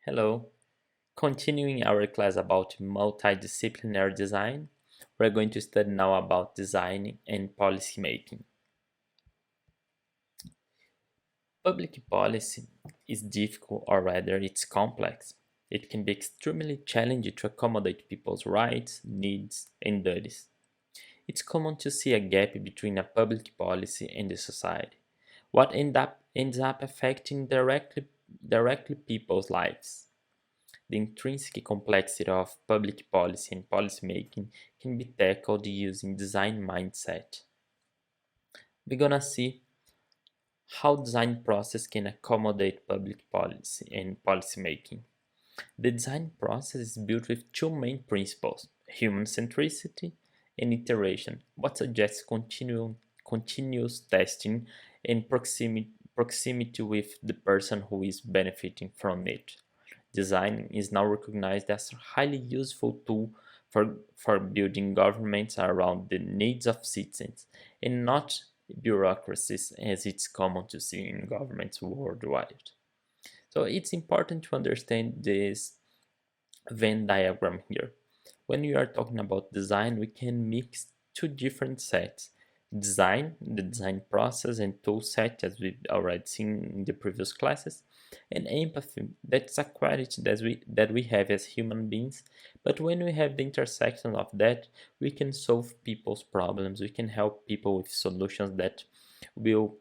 Hello. Continuing our class about multidisciplinary design, we're going to study now about design and policy making. Public policy is difficult, or rather, it's complex. It can be extremely challenging to accommodate people's rights, needs, and duties. It's common to see a gap between a public policy and the society. What ends up affecting directly people's lives. The intrinsic complexity of public policy and policymaking can be tackled using design mindset. We're gonna see how design process can accommodate public policy and policymaking. The design process is built with two main principles: human centricity and iteration, what suggests continuous testing and proximity with the person who is benefiting from it. Design is now recognized as a highly useful tool for building governments around the needs of citizens and not bureaucracies as it's common to see in governments worldwide. So it's important to understand this Venn diagram here. When we are talking about design, we can mix two different sets. Design, the design process and tool set, as we've already seen in the previous classes, and empathy, that's a quality that we have as human beings. But when we have the intersection of that, we can solve people's problems, we can help people with solutions that will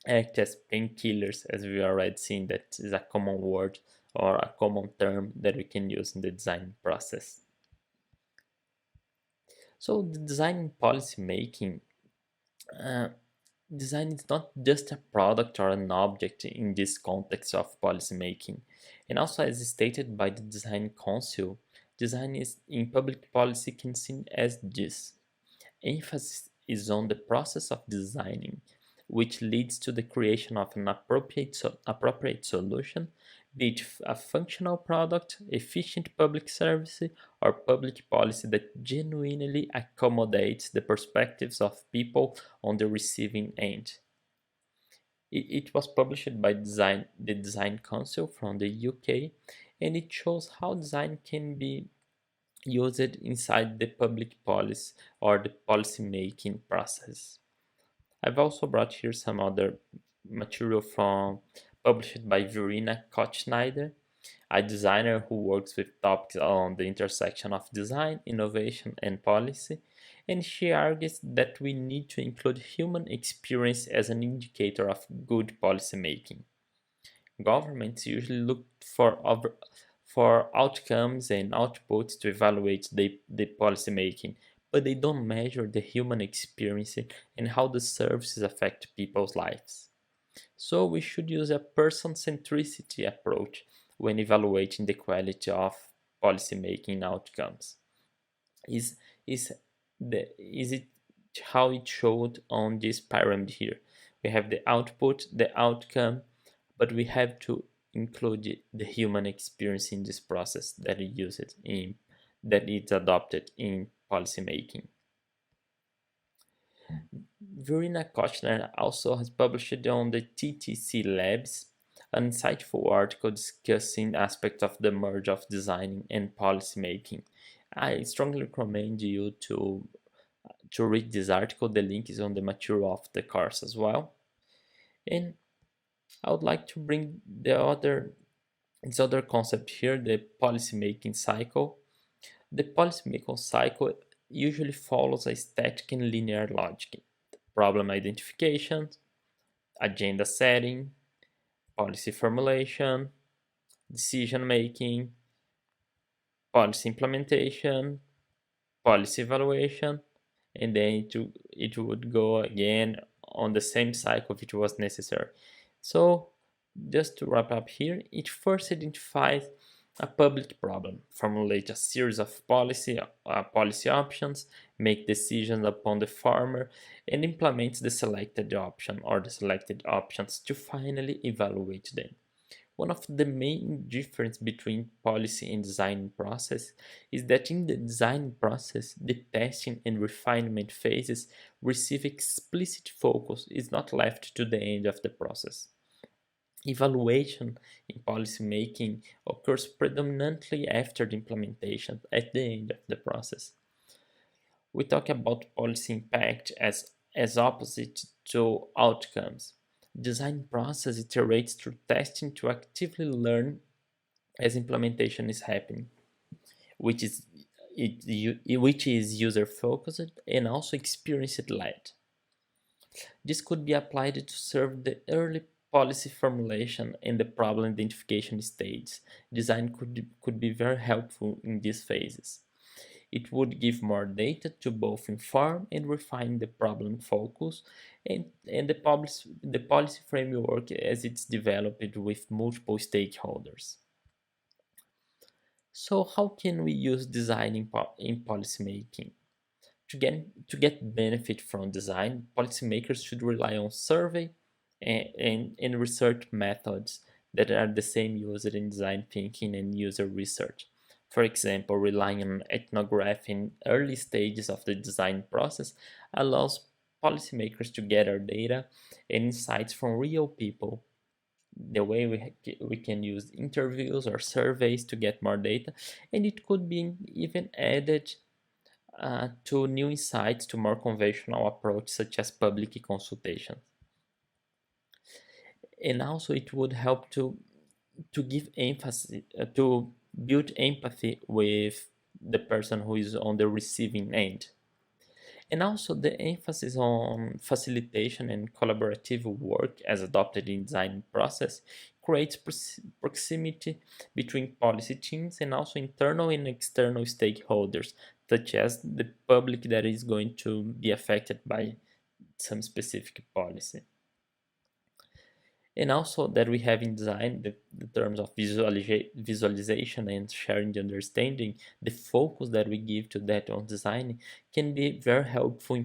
act as painkillers, as we already seen that is a common word or a common term that we can use in the design process. So the design policy making, uh, design is not just a product or an object in this context of policy making. And also, as stated by the Design Council, design is in public policy can seen as this. Emphasis is on the process of designing, which leads to the creation of an appropriate solution, be it a functional product, efficient public service, or public policy that genuinely accommodates the perspectives of people on the receiving end. It was published by the Design Council from the UK, and it shows how design can be used inside the public policy or the policy making process. I've also brought here some other material from published by Verena Koch-Schneider, a designer who works with topics on the intersection of design, innovation, and policy, and she argues that we need to include human experience as an indicator of good policy making. Governments usually look for outcomes and outputs to evaluate the policy making, but they don't measure the human experience and how the services affect people's lives. So we should use a person centricity approach when evaluating the quality of policy making outcomes. Is is is it how it showed on this pyramid here? We have the output, the outcome, but we have to include the human experience in this process that is used in that is adopted in policy making. Verena Kochner also has published on the TTC Labs an insightful article discussing aspects of the merge of designing and policy making. I strongly recommend you to read this article. The link is on the material of the course as well. And I would like to bring this other concept here, the policy making cycle. The policy making cycle usually follows a static and linear logic: problem identification, agenda setting, policy formulation, decision making, policy implementation, policy evaluation, and then it would go again on the same cycle if it was necessary. So, just to wrap up here, it first identifies a public problem, formulate a series of policy options, make decisions upon the former, and implement the selected option or the selected options to finally evaluate them. One of the main difference between policy and design process is that in the design process, the testing and refinement phases receive explicit focus, is not left to the end of the process. Evaluation in policy making occurs predominantly after the implementation, at the end of the process. We talk about policy impact as opposite to outcomes. Design process iterates through testing to actively learn as implementation is happening, which is which is user focused and also experience led. This could be applied to serve the early policy formulation and the problem identification stage. Design could be very helpful in these phases. It would give more data to both inform and refine the problem focus and the policy framework as it's developed with multiple stakeholders. So how can we use design in policymaking? To get benefit from design, policymakers should rely on survey and research methods that are the same used in design thinking and user research. For example, relying on ethnography in early stages of the design process allows policymakers to gather data and insights from real people. The way we can use interviews or surveys to get more data, and it could be even added to new insights to more conventional approach such as public consultation. And also it would help to give emphasis to build empathy with the person who is on the receiving end. And also the emphasis on facilitation and collaborative work as adopted in design process creates proximity between policy teams and also internal and external stakeholders, such as the public that is going to be affected by some specific policy. And also that we have in design the terms of visualization and sharing the understanding, the focus that we give to that on design can be very helpful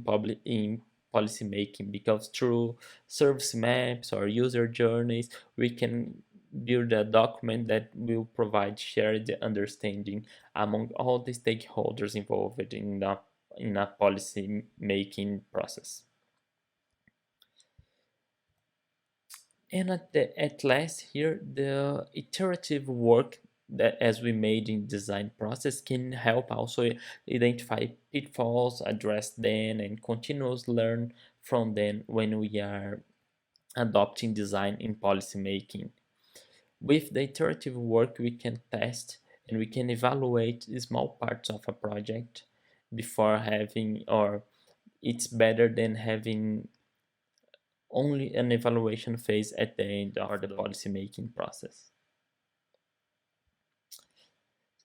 in policy making, because through service maps or user journeys we can build a document that will provide shared understanding among all the stakeholders involved in a policy making process. And at last here, the iterative work that as we made in design process can help also identify pitfalls, address them, and continuously learn from them when we are adopting design in policy making. With the iterative work, we can test and we can evaluate small parts of a project before having, or it's better than having only an evaluation phase at the end of the policy making process.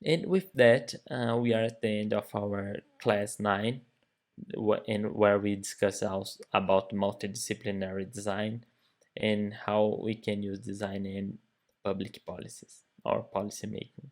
And with that, we are at the end of our class 9, and where we discuss also about multidisciplinary design and how we can use design in public policies or policy making.